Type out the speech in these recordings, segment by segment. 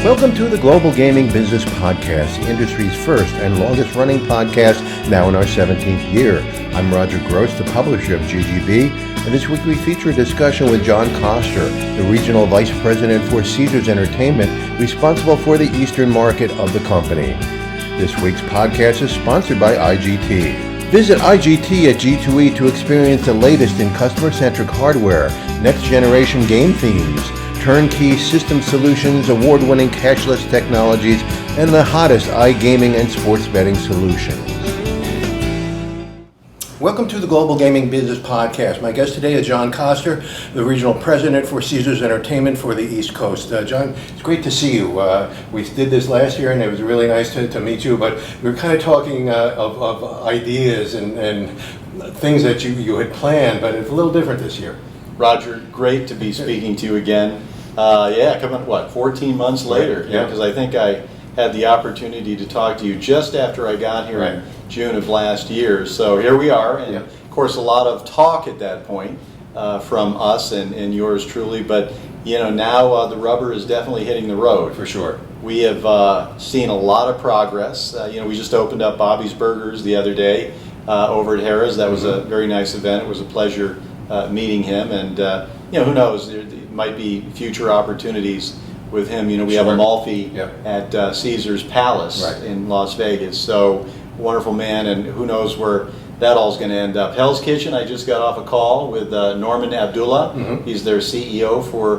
Welcome to the Global Gaming Business Podcast, the industry's first and longest running podcast, now in our 17th year. I'm Roger Gross, the publisher of GGB, and this week we feature a discussion with John Koster, the Regional Vice President for Caesars Entertainment, responsible for the Eastern market of the company. This week's podcast is sponsored by IGT. Visit IGT at G2E to experience the latest in customer-centric hardware, next-generation game themes, turnkey system solutions, award-winning cashless technologies, and the hottest iGaming and sports betting solutions. Welcome to the Global Gaming Business Podcast. My guest today is John Koster, the Regional President for Caesars Entertainment for the East Coast. John, it's great to see you. We did this last year and it was really nice to meet you, but we were kind of talking of ideas and things that you had planned, but it's a little different this year. Roger, great to be speaking to you again. Coming, 14 months later? Yeah. Because I think I had the opportunity to talk to you just after I got here in June of last year. So here we are, and of course a lot of talk at that point from us and yours truly, but now the rubber is definitely hitting the road. For sure. We have seen a lot of progress. We just opened up Bobby's Burgers the other day over at Harrah's. That was a very nice event. It was a pleasure meeting him, and who knows, there might be future opportunities with him. We have Amalfi at Caesars Palace in Las Vegas, so wonderful man, and who knows where that all's going to end up. Hell's Kitchen, I just got off a call with Norman Abdullah. He's their CEO for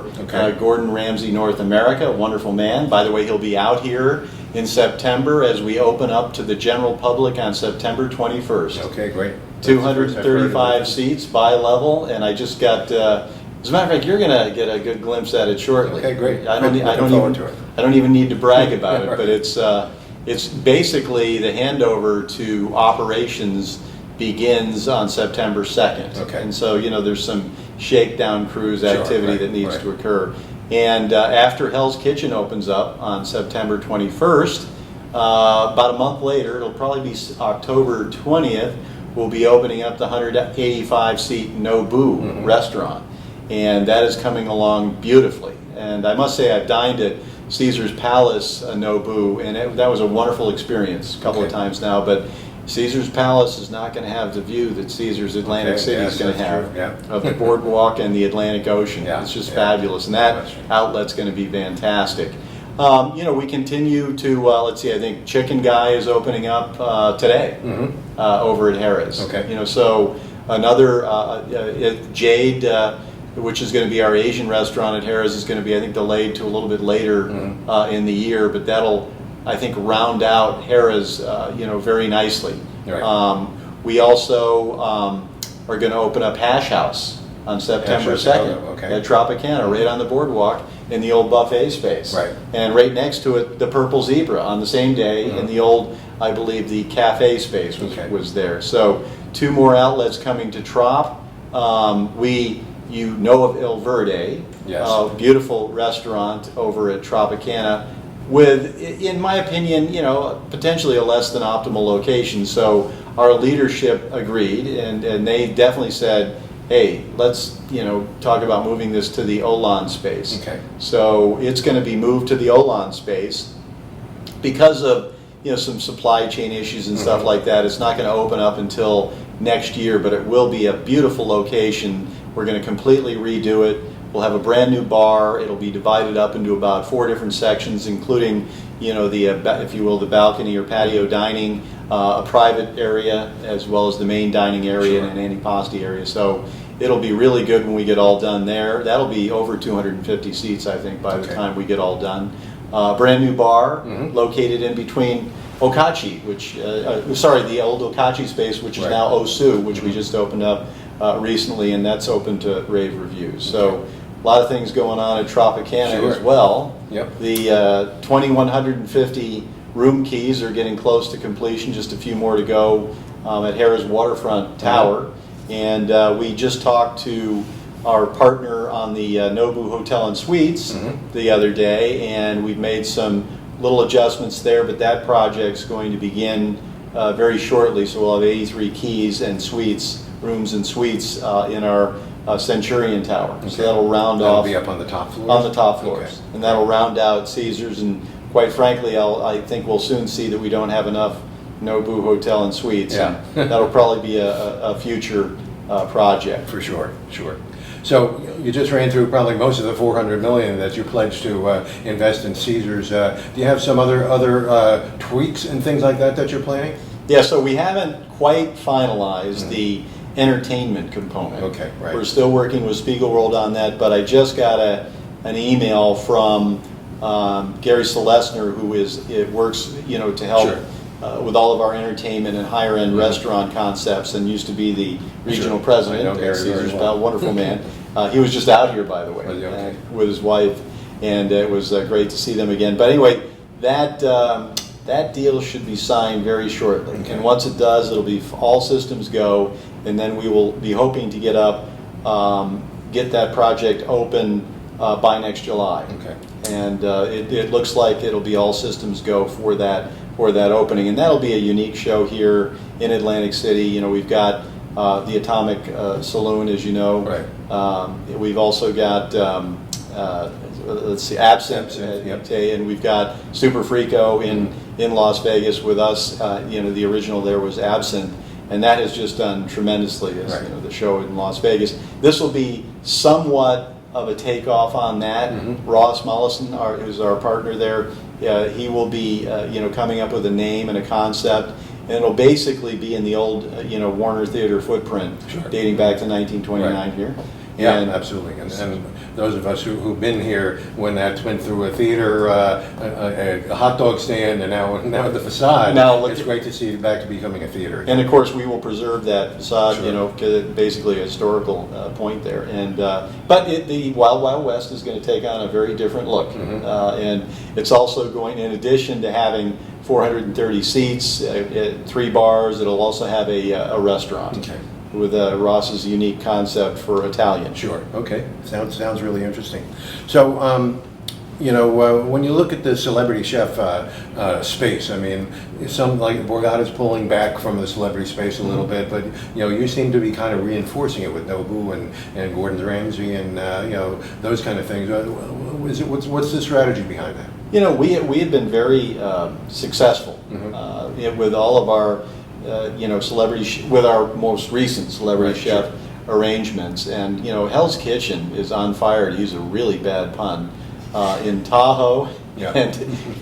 Gordon Ramsay North America, a wonderful man. By the way, he'll be out here in September as we open up to the general public on September 21st. Okay, great. 235 seats by level, and I just got, as a matter of fact, you're going to get a good glimpse at it shortly. Okay, great. I don't even need to brag about it, but it's basically the handover to operations begins on September 2nd. Okay. And so, there's some shakedown cruise activity that needs to occur. And after Hell's Kitchen opens up on September 21st, about a month later, it'll probably be October 20th, we'll be opening up the 185-seat Nobu restaurant. And that is coming along beautifully. And I must say, I've dined at Caesars Palace Nobu, and that was a wonderful experience a couple of times now. But Caesars Palace is not going to have the view that Caesars Atlantic City is going to have of the boardwalk and the Atlantic Ocean. It's just fabulous, and that outlet's going to be fantastic. We continue to, I think Chicken Guy is opening up today over at Harrah's. Okay. So another Jade, which is going to be our Asian restaurant at Harrah's, is going to be, I think, delayed to a little bit later in the year, but that'll, I think, round out Harrah's, very nicely. Right. We also are going to open up Hash House on September 2nd at Tropicana, right on the boardwalk in the old buffet space. Right. And right next to it, the Purple Zebra on the same day in the old, I believe, the cafe space was there. So 2 more outlets coming to Trop. You know of Il Verde, a beautiful restaurant over at Tropicana with, in my opinion, potentially a less than optimal location. So our leadership agreed, and they definitely said, hey, let's talk about moving this to the Olan space. Okay. So it's going to be moved to the Olan space because of some supply chain issues and stuff like that. It's not going to open up until next year, but it will be a beautiful location. We're going to completely redo it. We'll have a brand new bar. It'll be divided up into about 4 different sections, including, if you will, the balcony or patio dining, a private area, as well as the main dining area and an antipasti area. So it'll be really good when we get all done there. That'll be over 250 seats, I think, by the time we get all done. Brand new bar located in between Okachi, the old Okachi space, which is now Osu, which we just opened up recently, and that's open to rave reviews. So a lot of things going on at Tropicana as well. The 2,150 room keys are getting close to completion, just a few more to go at Harrah's Waterfront Tower. And we just talked to our partner on the Nobu Hotel and Suites the other day, and we've made some little adjustments there, but that project's going to begin very shortly, so we'll have 83 keys and suites, rooms and suites in our Centurion Tower. Okay. So that'll round That'll off. be up on the top floors? On the top floors. Okay. And that'll round out Caesars, and quite frankly, I think we'll soon see that we don't have enough Nobu Hotel and Suites. Yeah. And that'll probably be a future project. For sure, sure. So you just ran through probably most of the $400 million that you pledged to invest in Caesars. Do you have some other tweaks and things like that you're planning? Yeah, so we haven't quite finalized the entertainment component. Okay, right. We're still working with Spiegelworld on that, but I just got an email from Gary Selesner, who works to help Sure. with all of our entertainment and higher end restaurant concepts, and used to be the regional Sure. president I know at Gary very Caesars. well. Wonderful man. He was just out here, by the way, Was he? Okay. with his wife, and it was great to see them again. But anyway, that deal should be signed very shortly, Okay. and once it does, it'll be all systems go, and then we will be hoping to get that project open by next July. Okay. And it looks like it'll be all systems go for that opening, and that'll be a unique show here in Atlantic City. We've got the Atomic Saloon, as you know. Right. We've also got let's see, Absinthe, Yep. and we've got Super Frico in Las Vegas with us. The original there was Absinthe, and that has just done tremendously as Right. the show in Las Vegas. This will be somewhat of a takeoff on that. Mm-hmm. Ross Mollison, who's our partner there, he will be coming up with a name and a concept, and it'll basically be in the old Warner Theater footprint, Sure. dating back to 1929 Right. here. Yeah, And absolutely. And those of us who've been here when that's went through a theater, a hot dog stand, and now the facade, Now, it's great to see it back to becoming a theater. And of course, we will preserve that facade, Sure. basically a historical point there. And but the Wild Wild West is going to take on a very different look, Mm-hmm. and it's also going, in addition to having 430 seats, 3 bars, it'll also have a restaurant. Okay. With Ross's unique concept for Italian. Sure. Okay. Sounds really interesting. So, when you look at the celebrity chef space, I mean, some like Borgata's pulling back from the celebrity space a little bit, but you seem to be kind of reinforcing it with Nobu and Gordon Ramsay and those kind of things. What's the strategy behind that? We have been very successful with all of our celebrity with our most recent celebrity Right, chef sure. arrangements, and Hell's Kitchen is on fire, to use a really bad pun, in Tahoe. Yeah. And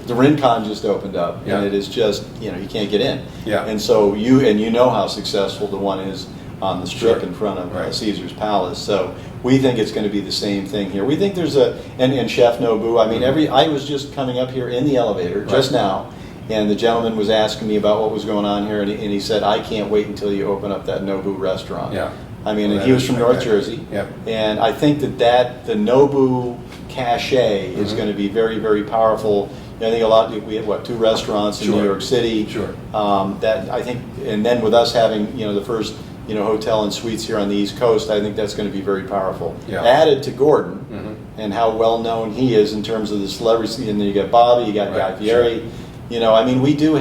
the Rincon just opened up, Yeah. and it is just you can't get in. Yeah. And so you know how successful the one is on the Strip Sure. in front of Right. Caesar's Palace. So we think it's going to be the same thing here. We think there's and Chef Nobu. I mean, I was just coming up here in the elevator just now. And the gentleman was asking me about what was going on here, and he said, "I can't wait until you open up that Nobu restaurant." Yeah. I mean, Well, and he was that from is North fantastic. Jersey, Yep. and I think that the Nobu cachet is going to be very, very powerful. I think we have 2 restaurants in Sure. New York City. Sure. That I think, and then with us having the first hotel and suites here on the East Coast, I think that's going to be very powerful. Yeah. Added to Gordon Mm-hmm. and how well known he is in terms of the celebrity, and then you got Bobby, you got Right, Guy Fieri. I mean, we do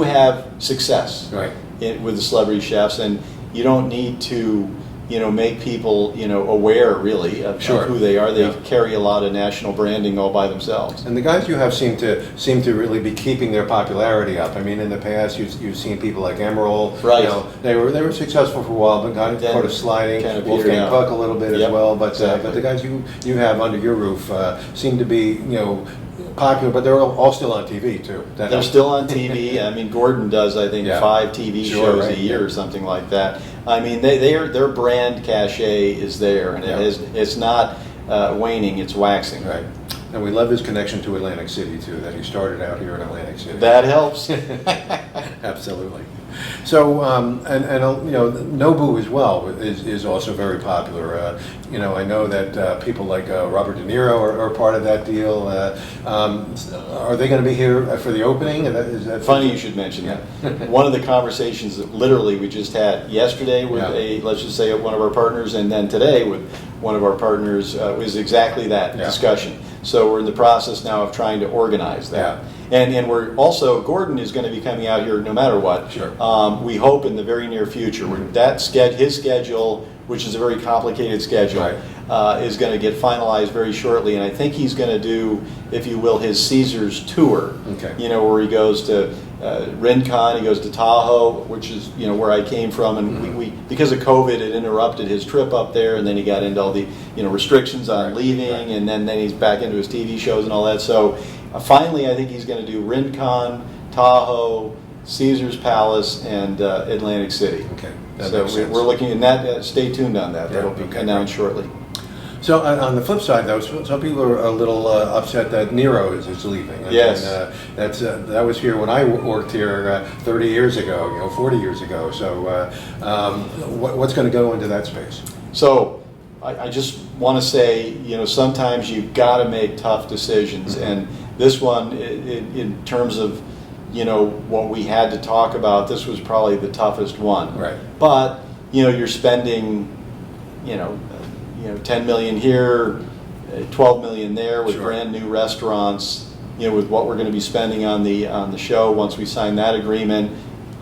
have success Right. with the celebrity chefs, and you don't need to make people aware really of Sure. who they are. They Yeah. carry a lot of national branding all by themselves. And the guys you have seem to really be keeping their popularity up. I mean, in the past, you've seen people like Emerald. Right. They were successful for a while, but got Then sort of sliding. kind of petered Wolfgang out. Puck a little bit as Yep, well. But exactly. but the guys you have under your roof seem to be popular, but they're all still on TV too. That They're helps. still on TV. I mean, Gordon does, I think, Yeah. 5 TV Sure, shows right, a year yeah. or something like that. I mean, their brand cachet is there, and Yeah. it's not waning; it's waxing. Right. And we love his connection to Atlantic City too. That he started out here in Atlantic City. That helps. Absolutely. So, Nobu as well is also very popular. I know that people like Robert De Niro are part of that deal. Are they going to be here for the opening? Is that Funny you should mention that. One of the conversations that literally we just had yesterday with let's just say one of our partners, and then today with one of our partners was exactly that discussion. So we're in the process now of trying to organize that. And we're also, Gordon is going to be coming out here no matter what. Sure. We hope in the very near future. His schedule, which is a very complicated schedule, is going to get finalized very shortly. And I think he's going to do, if you will, his Caesars tour. Okay. You know, where he goes to Rincon, he goes to Tahoe, which is, you know, where I came from. And we because of COVID, it interrupted his trip up there. And then he got into all the, you know, restrictions on leaving. And then he's back into his TV shows and all that. So finally, I think he's going to do Rincon, Tahoe, Caesars Palace, and Atlantic City. Okay. So we're looking at that. Stay tuned on that. That'll be announced shortly. So on the flip side, though, some people are a little upset that Nero is leaving. Yes. And that was here when I worked here 30 years ago, you know, 40 years ago. So what's going to go into that space? So I just want to say, you know, sometimes you've got to make tough decisions. And this one, in terms of, you know, what we had to talk about, this was probably the toughest one. Right. But, you know, you're spending, you know, 10 million here, 12 million there with brand new restaurants, you know, with what we're going to be spending on the show once we sign that agreement,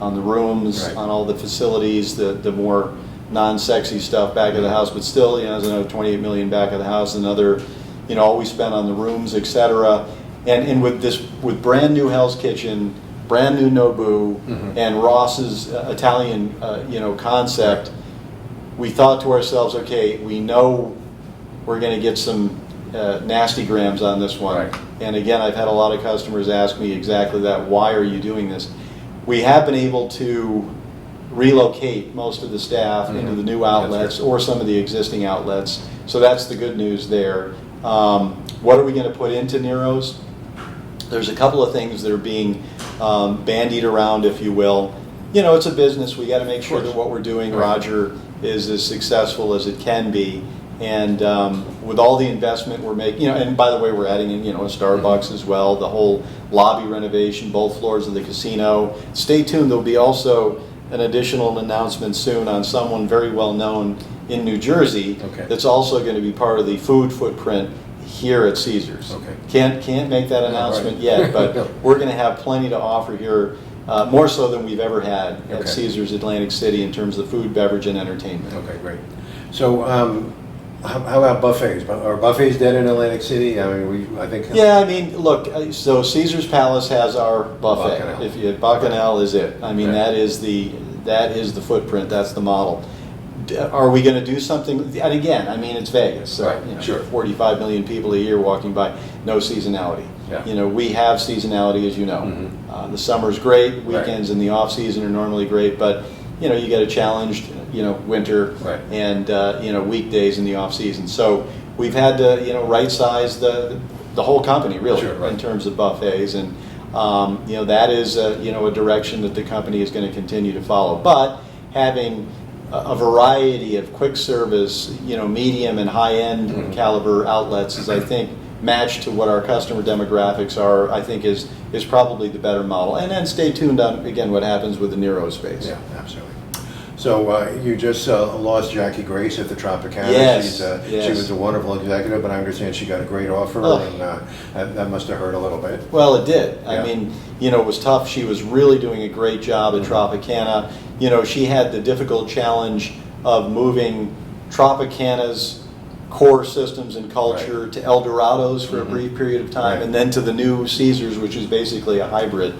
on the rooms, on all the facilities, the more non-sexy stuff back of the house, but still, you know, there's another 28 million back of the house, another, you know, all we spent on the rooms, etc. And with brand new Hell's Kitchen, brand new Nobu, and Ross's Italian, you know, concept, we thought to ourselves, okay, we know we're going to get some nasty grams on this one. Right. And again, I've had a lot of customers ask me exactly that. Why are you doing this? We have been able to relocate most of the staff into the new outlets or some of the existing outlets. So that's the good news there. What are we going to put into Nero's? There's a couple of things that are being bandied around, if you will. You know, it's a business. We got to make sure that what we're doing, Roger, is as successful as it can be. And with all the investment we're making, you know, and by the way, we're adding in, you know, a Starbucks as well, the whole lobby renovation, both floors of the casino. Stay tuned. There'll be also an additional announcement soon on someone very well known in New Jersey that's also going to be part of the food footprint here at Caesars. Can't make that announcement yet, but we're going to have plenty to offer here, more so than we've ever had at Caesars Atlantic City in terms of food, beverage, and entertainment. Okay, great. So how about buffets? Are buffets dead in Atlantic City? I mean, I think. Yeah, I mean, look. So Caesars Palace has our buffet. Bacchanal is it. I mean, that is the footprint. That's the model. Are we going to do something? And again, I mean, it's Vegas. So, you know, 45 million people a year walking by. No seasonality. You know, we have seasonality, as you know. The summer's great. Weekends in the off season are normally great, but you know, you get a challenged, you know, winter and you know, weekdays in the off season. So we've had to, you know, right size the whole company really in terms of buffets, and you know, that is you know, a direction that the company is going to continue to follow. But having a variety of quick service, you know, medium and high end caliber outlets is, I think, matched to what our customer demographics are, I think is probably the better model. And then stay tuned on, again, what happens with the Nero space. Yeah, absolutely. So you just lost Jackie Grace at the Tropicana. Yes, She was a wonderful executive, but I understand she got a great offer, and that must have hurt a little bit. Well, it did. I mean, you know, it was tough. She was really doing a great job at Tropicana. You know, she had the difficult challenge of moving Tropicana's core systems and culture to El Dorado's for a brief period of time, and then to the new Caesars, which is basically a hybrid,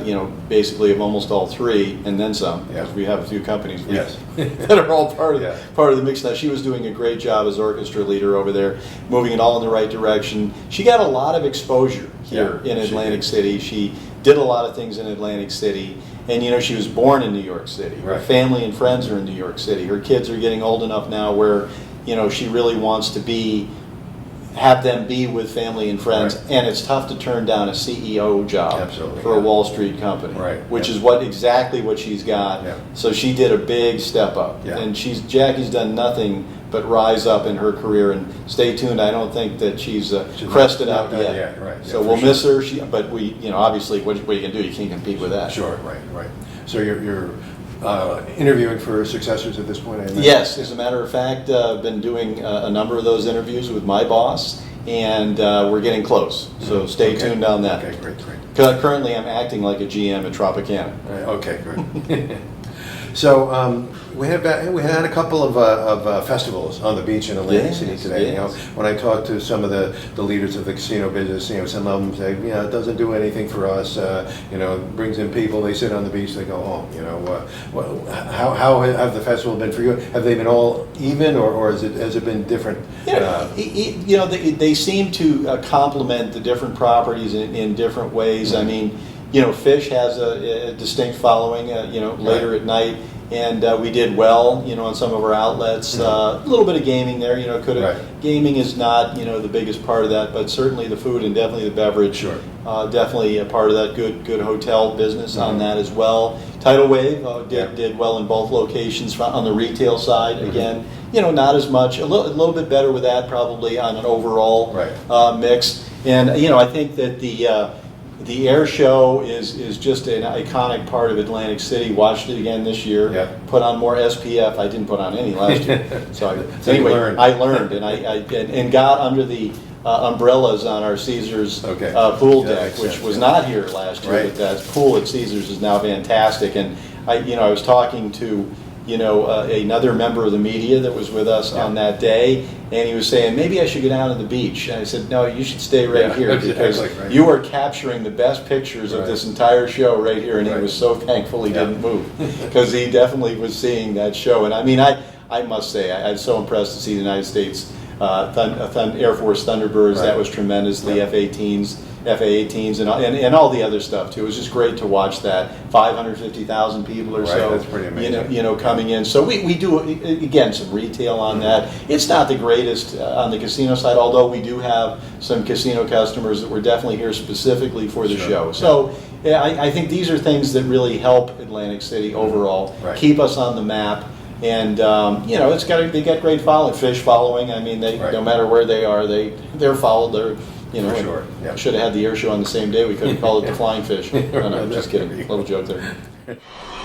you know, basically of almost all three, and then some, because we have a few companies that are all part of the mix now. She was doing a great job as orchestra leader over there, moving it all in the right direction. She got a lot of exposure here in Atlantic City. She did a lot of things in Atlantic City. And, you know, she was born in New York City. Her family and friends are in New York City. Her kids are getting old enough now where, you know, she really wants to have them be with family and friends. And it's tough to turn down a CEO job for a Wall Street company, which is exactly what she's got. So she did a big step up. And Jackie's done nothing but rise up in her career. And stay tuned. I don't think that she's crested out yet. So we'll miss her. But we, you know, obviously, what you can do, you can't compete with that. Right. So you're interviewing for successors at this point? Yes, as a matter of fact, I've been doing a number of those interviews with my boss, and we're getting close. So stay tuned on that. Okay, great. Currently, I'm acting like a GM at Tropicana. Okay, good. So we had a couple of festivals on the beach in Atlantic City today. Yes. When I talked to some of the leaders of the casino business, some of them say, it doesn't do anything for us. It brings in people. They sit on the beach. They go home. How have the festival been for you? Have they been all even, or has it been different? They seem to complement the different properties in different ways. I mean, Fish has a distinct following, later at night, and we did well, on some of our outlets. A little bit of gaming there, gaming is not, the biggest part of that, but certainly the food and definitely the beverage, definitely a part of that. Good hotel business on that as well. Tidal Wave did well in both locations on the retail side. Again, not as much, a little bit better with that probably on an overall mix. And I think that the air show is just an iconic part of Atlantic City. Watched it again this year. Put on more SPF. I didn't put on any last year. So anyway, I learned, and I got under the umbrellas on our Caesars pool deck, which was not here last year. But that pool at Caesars is now fantastic. And I was talking to another member of the media that was with us on that day, and he was saying, maybe I should go down to the beach. And I said, no, you should stay right here, because you are capturing the best pictures of this entire show right here. And he was so thankful he didn't move, because he definitely was seeing that show. And I mean, I must say, I'm so impressed to see the United States Air Force Thunderbirds. That was tremendous. The FA-18s and all the other stuff too. It was just great to watch that. 550,000 people or so. That's pretty amazing. Coming in. So we do again some retail on that. It's not the greatest on the casino side, although we do have some casino customers that were definitely here specifically for the show. So I think these are things that really help Atlantic City overall, keep us on the map. And they got great following, Fish following. I mean, they no matter where they are, they're followed. They're should have had the air show on the same day. We could have called it the Flying Fish. No, just kidding. Little joke there.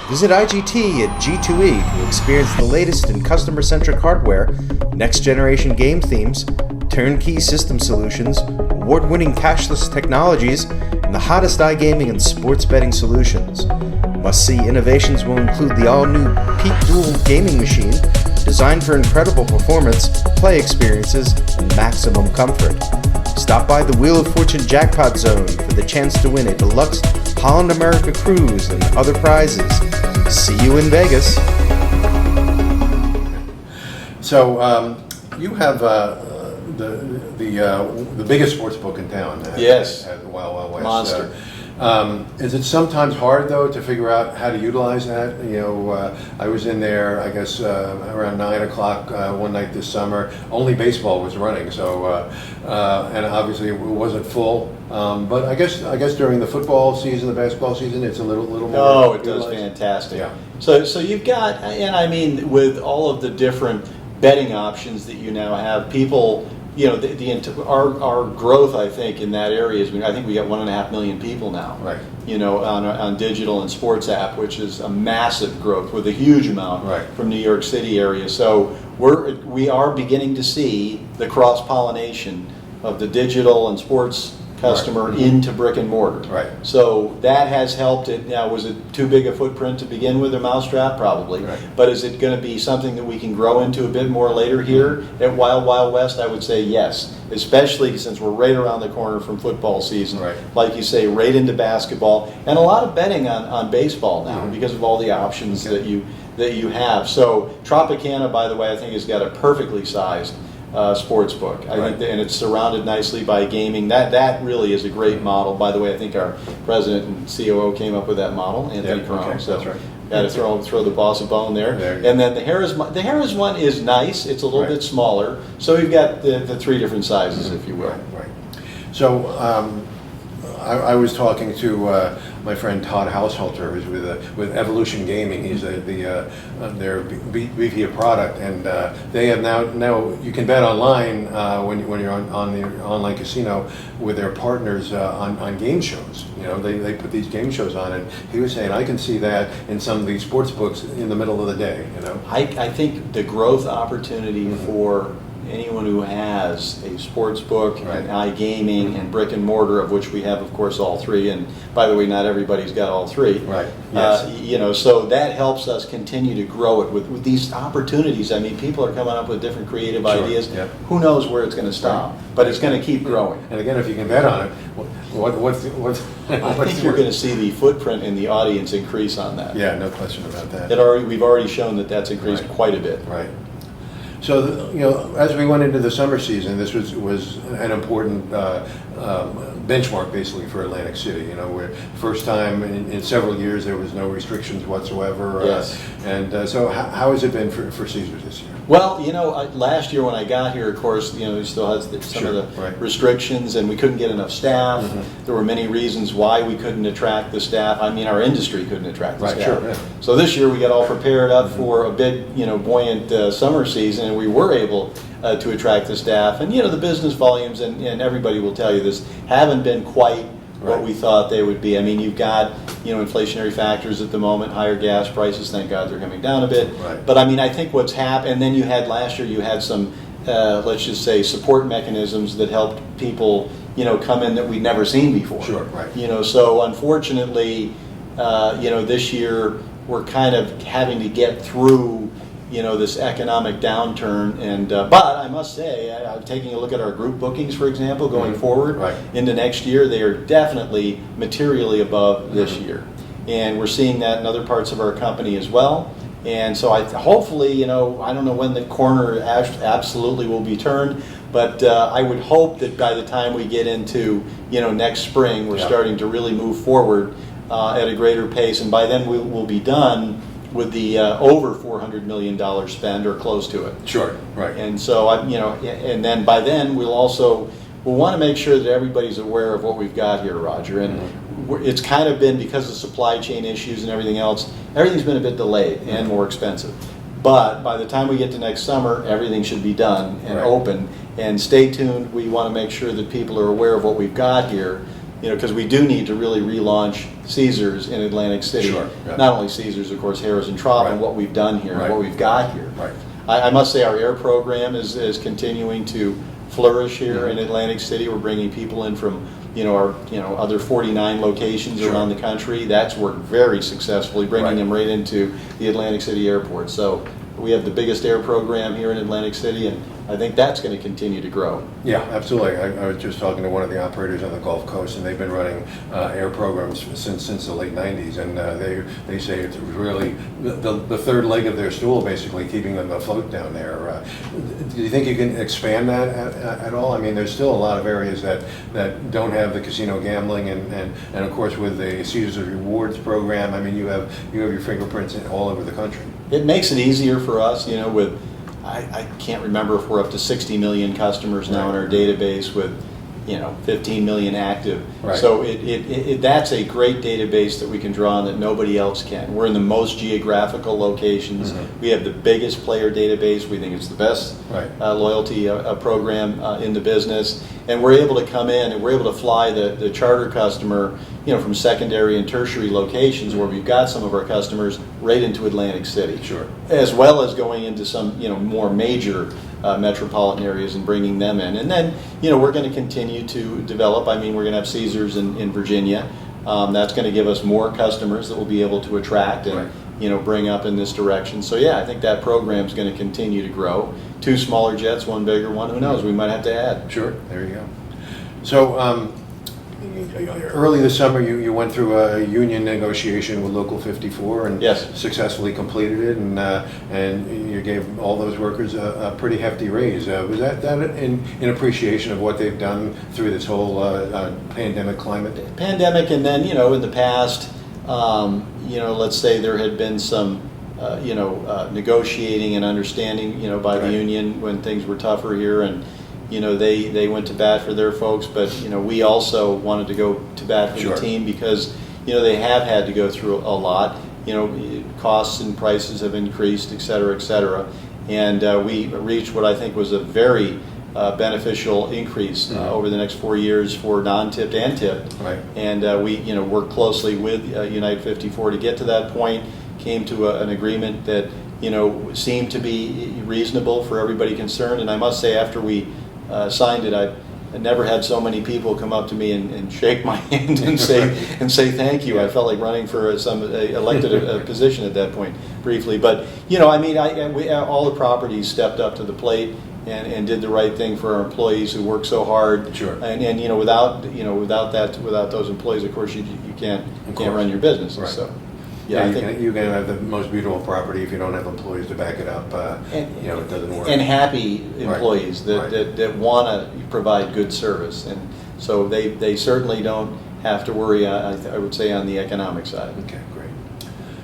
Visit IGT at G2E to experience the latest in customer-centric hardware, next-generation game themes, turnkey system solutions, award-winning cashless technologies, and the hottest iGaming and sports betting solutions. Must-see innovations will include the all-new Peak Dual gaming machine, designed for incredible performance, play experiences, and maximum comfort. Stop by the Wheel of Fortune Jackpot Zone for the chance to win a deluxe Holland America cruise and other prizes. See you in Vegas. So you have the biggest sports book in town. At Wild Wild West. Monster. Is it sometimes hard, though, to figure out how to utilize that? I was in there, I guess, around 9 o'clock one night this summer. Only baseball was running, so and obviously it wasn't full. But I guess during the football season, the basketball season, it's a little more. Oh, it does fantastic. Yeah. So you've got, and I mean, with all of the different betting options that you now have, people. Our growth, I think, in that area is, I think we got 1.5 million people now. On digital and sports app, which is a massive growth with a huge amount from New York City area. So we are beginning to see the cross pollination of the digital and sports customer into brick and mortar. So that has helped it. Now, was it too big a footprint to begin with, a mousetrap? Probably. But is it going to be something that we can grow into a bit more later here at Wild Wild West? I would say yes, especially since we're right around the corner from football season. Like you say, right into basketball, and a lot of betting on baseball now because of all the options that you have. So Tropicana, by the way, I think has got a perfectly sized sports book. I think and it's surrounded nicely by gaming. That really is a great model. By the way, I think our president and COO came up with that model, Anthony Carone. So got to throw the boss a bone there. And then the Harrah's one is nice. It's a little bit smaller. So we've got the three different sizes, if you will. So I was talking to my friend Todd Haushalter, who's with Evolution Gaming. He's their VP of product, and they have now you can bet online when you're on the online casino with their partners on game shows. They put these game shows on, and he was saying I can see that in some of these sports books in the middle of the day. I think the growth opportunity for anyone who has a sports book Right. and iGaming and brick and mortar, of which we have, of course, all three. And by the way, not everybody's got all three. Right. Yes. So that helps us continue to grow it with these opportunities. I mean, people are coming up with different creative Sure. ideas. Yep. Who knows where it's going to stop? Right. But it's going to keep growing. And again, if you can bet on it, what's I think you're going to see the footprint in the audience increase on that. Yeah, no question about that. We've already shown that that's increased Right. quite a bit. Right. So, as we went into the summer season, this was an important benchmark, basically, for Atlantic City. Where first time in several years there was no restrictions whatsoever. Yes. So how has it been for Caesars this year? Well, last year when I got here, of course, we still had some Sure, of the right. restrictions, and we couldn't get enough staff. Mm-hmm. There were many reasons why we couldn't attract the staff. I mean, our industry couldn't attract the Right, staff. sure, yeah. So this year we got all prepared up for a big, buoyant summer season, and we were able to attract the staff. And the business volumes, and everybody will tell you this, haven't been quite what Right. we thought they would be. I mean, you've got inflationary factors at the moment, higher gas prices. Thank God they're coming down a bit. Right. But I mean, I think what's happened, and then last year you had some, let's just say, support mechanisms that helped people, come in that we'd never seen before. Sure, right. So unfortunately, this year we're kind of having to get through, this economic downturn. And but I must say, I'm taking a look at our group bookings, for example, going forward Right. into next year. They are definitely materially above this year, and we're seeing that in other parts of our company as well. And so hopefully, I don't know when the corner absolutely will be turned, but I would hope that by the time we get into, next spring, we're Yeah. starting to really move forward at a greater pace, and by then we'll be done with the over $400 million spend or close to it. Sure, right. And so and then by then we'll want to make sure that everybody's aware of what we've got here, Roger. And it's kind of been, because of supply chain issues and everything else, everything's been a bit delayed and more expensive. But by the time we get to next summer, everything should be done and Right. open. And stay tuned. We want to make sure that people are aware of what we've got here, because we do need to really relaunch Caesars in Atlantic City. Sure, yeah. Not only Caesars, of course, Harrah's and Trop, Right. and what we've done here Right. and what we've got here. Right. I must say our air program is continuing to flourish here Mhm. in Atlantic City. We're bringing people in from our other 49 locations Sure. around the country. That's worked very successfully, bringing Right. them right into the Atlantic City airport. So we have the biggest air program here in Atlantic City, and I think that's going to continue to grow. Yeah, absolutely. I was just talking to one of the operators on the Gulf Coast, and they've been running air programs since the late '90s, and they say it's really the third leg of their stool, basically keeping them afloat down there. Do you think you can expand that at all? I mean, there's still a lot of areas that don't have the casino gambling, and of course with the Caesars Rewards program, I mean, you have your fingerprints all over the country. It makes it easier for us, with I can't remember if we're up to 60 million customers now in our database with 15 million active. Right. So that's a great database that we can draw on that nobody else can. We're in the most geographical locations. Mm-hmm. We have the biggest player database. We think it's the best Right. loyalty program in the business. And we're able to come in and we're able to fly the charter customer, from secondary and tertiary locations where we've got some of our customers right into Atlantic City. Sure. As well as going into some, more major metropolitan areas and bringing them in. And then, we're going to continue to develop. I mean, we're going to have Caesars in Virginia. That's going to give us more customers that we'll be able to attract and, Right. bring up in this direction. So, yeah, I think that program's going to continue to grow. 2 smaller jets, 1 bigger one. Who knows? We might have to add. Sure, there you go. So, early this summer, you went through a union negotiation with Local 54 and Yes. successfully completed it, and you gave all those workers a pretty hefty raise. Was that in appreciation of what they've done through this whole pandemic climate? Pandemic, and then, in the past, let's say there had been some, negotiating and understanding, by the Right. union when things were tougher here, and they went to bat for their folks, but we also wanted to go to bat for Sure. the team because they have had to go through a lot. Costs and prices have increased, et cetera, and we reached what I think was a very beneficial increase over the next 4 years for non-tipped and tipped. Right. And we worked closely with United 54 to get to that point. Came to an agreement that seemed to be reasonable for everybody concerned. And I must say, after we signed it, I never had so many people come up to me and shake my hand and say thank you. I felt like running for some elected position at that point briefly. But all the properties stepped up to the plate and did the right thing for our employees who work so hard. Sure. And without those employees, of course, you can't run your business. Right. So. Yeah, you can have the most beautiful property if you don't have employees to back it up. It doesn't work. And happy employees Right. that want to provide good service, and so they certainly don't have to worry. I would say on the economic side. Okay, great.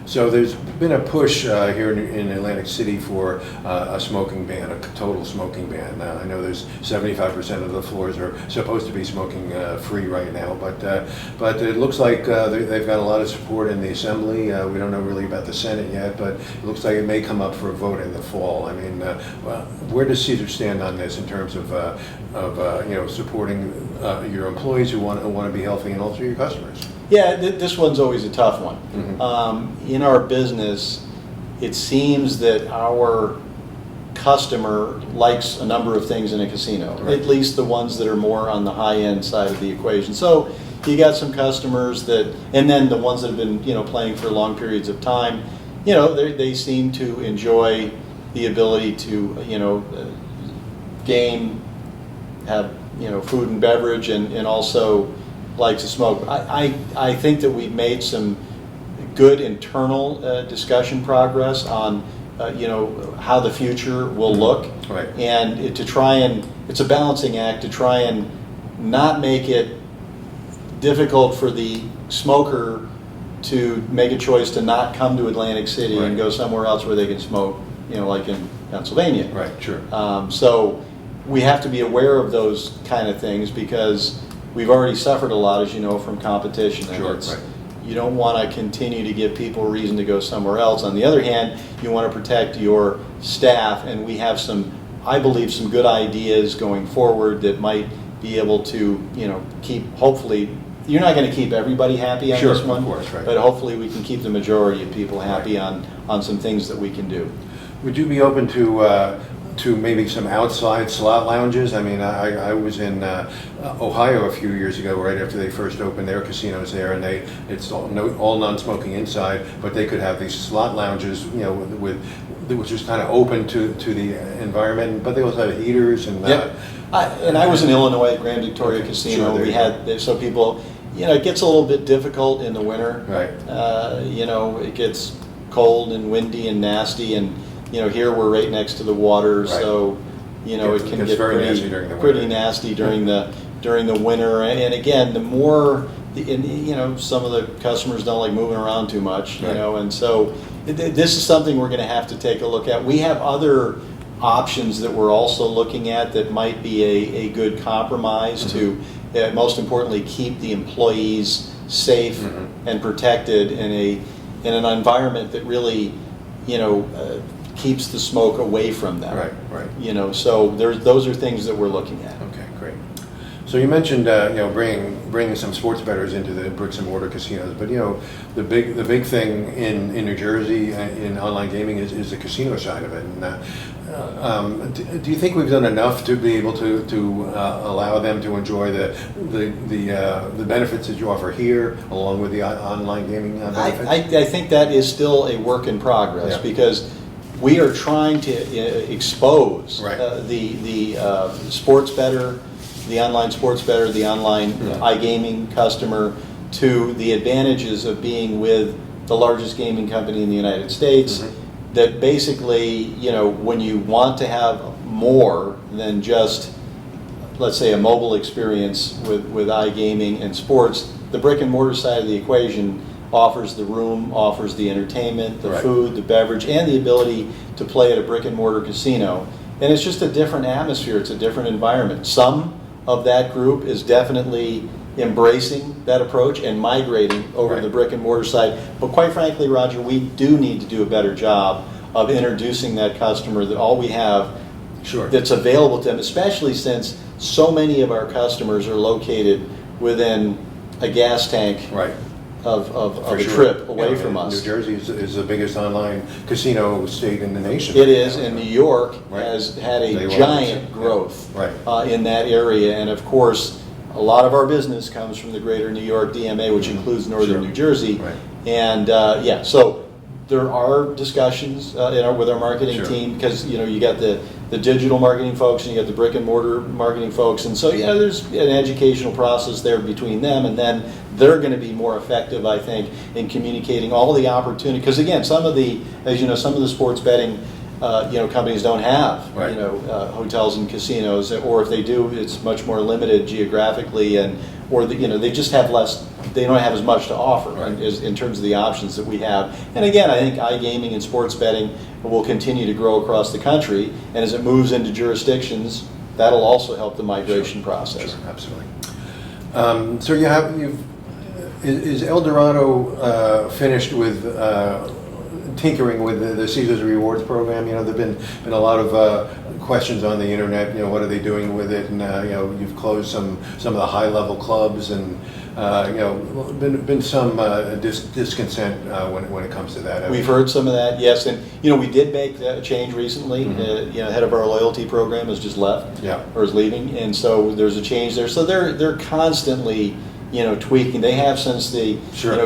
So there's been a push here in Atlantic City for a smoking ban, a total smoking ban. I know there's 75% of the floors are supposed to be smoking free right now, but it looks like they've got a lot of support in the Assembly. We don't know really about the Senate yet, but it looks like it may come up for a vote in the fall. I mean, where does Caesar stand on this in terms of supporting your employees who want to be healthy and also your customers? Yeah, this one's always a tough one. Mm-hmm. In our business, it seems that our customer likes a number of things in a casino, right. at least the ones that are more on the high-end side of the equation. So you got some customers and then the ones that have been playing for long periods of time, they seem to enjoy the ability to game, have food and beverage, and also like to smoke. I think that we've made some good internal discussion progress on how the future will look, right. And it's a balancing act to try and not make it difficult for the smoker to make a choice to not come to Atlantic City right. and go somewhere else where they can smoke, like in Pennsylvania. Right, sure. So we have to be aware of those kind of things because we've already suffered a lot, as you know, from competition. And sure, right. You don't want to continue to give people a reason to go somewhere else. On the other hand, you want to protect your staff, and we have I believe, some good ideas going forward that might be able to, keep, hopefully, you're not going to keep everybody happy on this one, of course, right. but hopefully we can keep the majority of people happy right. on some things that we can do. Would you be open to maybe some outside slot lounges? I mean, I was in Ohio a few years ago, right after they first opened their casinos there, and it's all non-smoking inside, but they could have these slot lounges, which is kind of open to the environment, but they also have heaters and. Yep. I was in Illinois at Grand Victoria Casino. Sure, we had so people. It gets a little bit difficult in the winter. Right. It gets cold and windy and nasty, and here we're right next to the water, right. So it can get pretty nasty during the winter. And again, the more some of the customers don't like moving around too much, right. And so this is something we're going to have to take a look at. We have other options that we're also looking at that might be a good compromise mm-hmm. to, most importantly, keep the employees safe mm-hmm. and protected in an environment that really, keeps the smoke away from them. Right. So those are things that we're looking at. Okay, great. So you mentioned bringing some sports bettors into the bricks and mortar casinos, but the big thing in New Jersey in online gaming is the casino side of it. And do you think we've done enough to be able to allow them to enjoy the benefits that you offer here, along with the online gaming benefits? I think that is still a work in progress, yeah. Because we are trying to expose right. the sports bettor, the online sports bettor, the online iGaming customer to the advantages of being with the largest gaming company in the United States. Mm-hmm. That basically, when you want to have more than just, let's say, a mobile experience with iGaming and sports, the brick and mortar side of the equation offers the room, offers the entertainment, the right. food, the beverage, and the ability to play at a brick and mortar casino. And it's just a different atmosphere. It's a different environment. Some of that group is definitely embracing that approach and migrating over right. to the brick and mortar side. But quite frankly, Roger, we do need to do a better job of introducing that customer that all we have sure. that's available to them, especially since so many of our customers are located within a gas tank right. a trip away from us. New Jersey is the biggest online casino state in the nation. It is, and New York has had a giant growth in that area, and of course, a lot of our business comes from the greater New York DMA, which includes northern New Jersey, and so there are discussions with our marketing team, because you got the digital marketing folks and you got the brick and mortar marketing folks, and so there's an educational process there between them, and then they're going to be more effective, I think, in communicating all the opportunity. Because again, some of the sports betting companies don't have hotels and casinos, or if they do, it's much more limited geographically, or they just have less. They don't have as much to offer in terms of the options that we have. And again, I think iGaming and sports betting will continue to grow across the country, and as it moves into jurisdictions, that'll also help the migration process. Sure, absolutely. So is El Dorado finished with tinkering with the Caesars Rewards program? There've been a lot of questions on the internet. What are they doing with it? And you've closed some of the high level clubs, and been some discontent when it comes to that. We've heard some of that, yes, and we did make a change recently. Head of our loyalty program has just left, or is leaving, and so there's a change there. So they're constantly tweaking. They have since the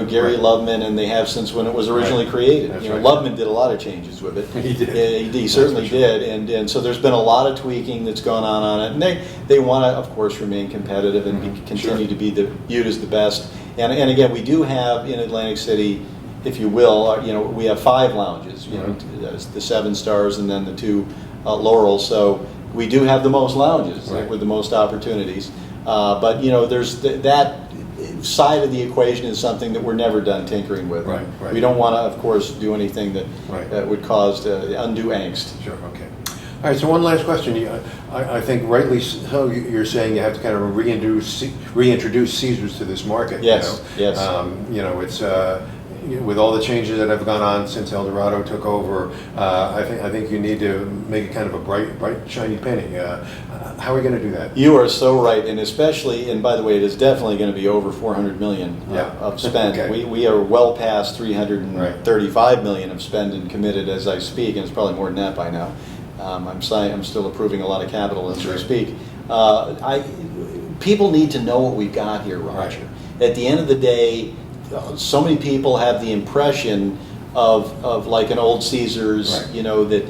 Gary Loveman, and they have since when it was originally created. Loveman did a lot of changes with it. He did. He certainly did, and so there's been a lot of tweaking that's gone on it, and they want to, of course, remain competitive and continue to be viewed as the best. And again, we do have in Atlantic City, if you will, we have 5 lounges. The 7 Stars and then the 2 Laurels. So we do have the most lounges with the most opportunities. But there's that side of the equation is something that we're never done tinkering with. We don't want to, of course, do anything that would cause undue angst. Sure. Okay. All right. So one last question. I think rightly so. You're saying you have to kind of reintroduce Caesars to this market. Yes. Yes. It's with all the changes that have gone on since El Dorado took over. I think you need to make it kind of a bright, shiny penny. How are we going to do that? You are so right, and especially, and by the way, it is definitely going to be over $400 million of spend. Okay. We are well past $335 million of spend and committed as I speak, and it's probably more than that by now. I'm still approving a lot of capital as we speak. People need to know what we've got here, Roger. At the end of the day, so many people have the impression of like an old Caesars, that it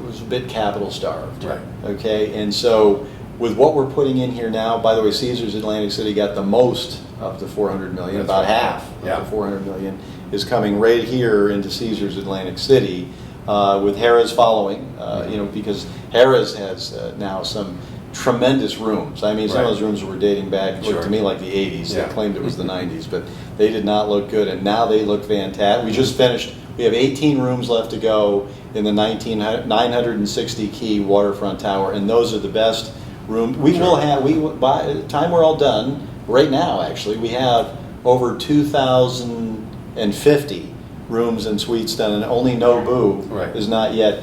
was a bit capital starved. Okay, and so with what we're putting in here now, by the way, Caesars Atlantic City got the most of the $400 million. About half of the $400 million is coming right here into Caesars Atlantic City, with Harrah's following. Because Harrah's has now some tremendous rooms. I mean, some of those rooms were dating back, looked to me like the 80s. They claimed it was the 90s, but they did not look good, and now they look fantastic. We just finished, we have 18 rooms left to go in the 960 key waterfront tower, and those are the best rooms. We will have, by the time we're all done, right now actually, we have over 2,050 rooms and suites done, and only Nobu is not yet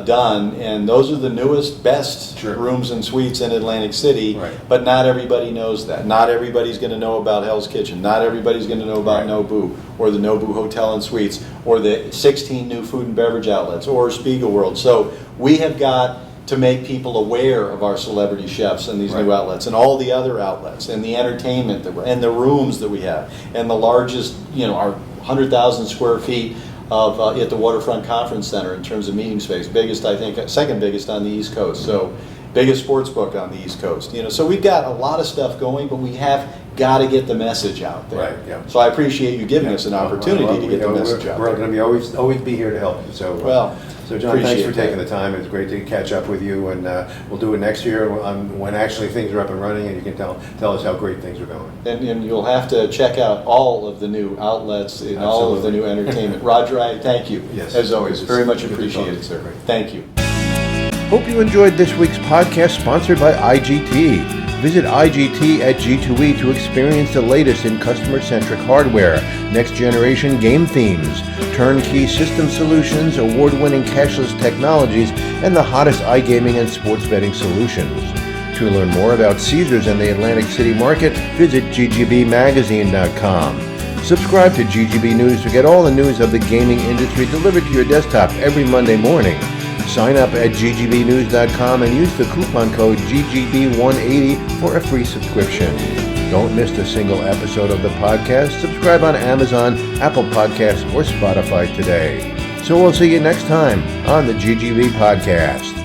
done, and those are the newest, best rooms and suites in Atlantic City, but not everybody knows that. Not everybody's going to know about Hell's Kitchen. Not everybody's going to know about Nobu, or the Nobu Hotel and Suites, or the 16 new food and beverage outlets, or Spiegel World. So we have got to make people aware of our celebrity chefs and these new outlets, and all the other outlets, and the entertainment, and the rooms that we have, and the largest, our 100,000 square feet of at the Waterfront Conference Center in terms of meeting space, biggest, I think, second biggest on the East Coast. So biggest sports book on the East Coast. So we've got a lot of stuff going, but we have got to get the message out there. So I appreciate you giving us an opportunity to get the message out there. We're going to be always be here to help you. So so John, thanks for taking the time. It's great to catch up with you, and we'll do it next year when actually things are up and running, and you can tell us how great things are going. And you'll have to check out all of the new outlets and all of the new entertainment. Roger, I thank you, as always. Very much appreciated, sir. Thank you. Hope you enjoyed this week's podcast sponsored by IGT. Visit IGT at G2E to experience the latest in customer-centric hardware, next-generation game themes, turnkey system solutions, award-winning cashless technologies, and the hottest iGaming and sports betting solutions. To learn more about Caesars and the Atlantic City market, visit ggbmagazine.com. Subscribe to GGB News to get all the news of the gaming industry delivered to your desktop every Monday morning. Sign up at ggbnews.com and use the coupon code GGB180 for a free subscription. Don't miss a single episode of the podcast. Subscribe on Amazon, Apple Podcasts, or Spotify today. So we'll see you next time on the GGB Podcast.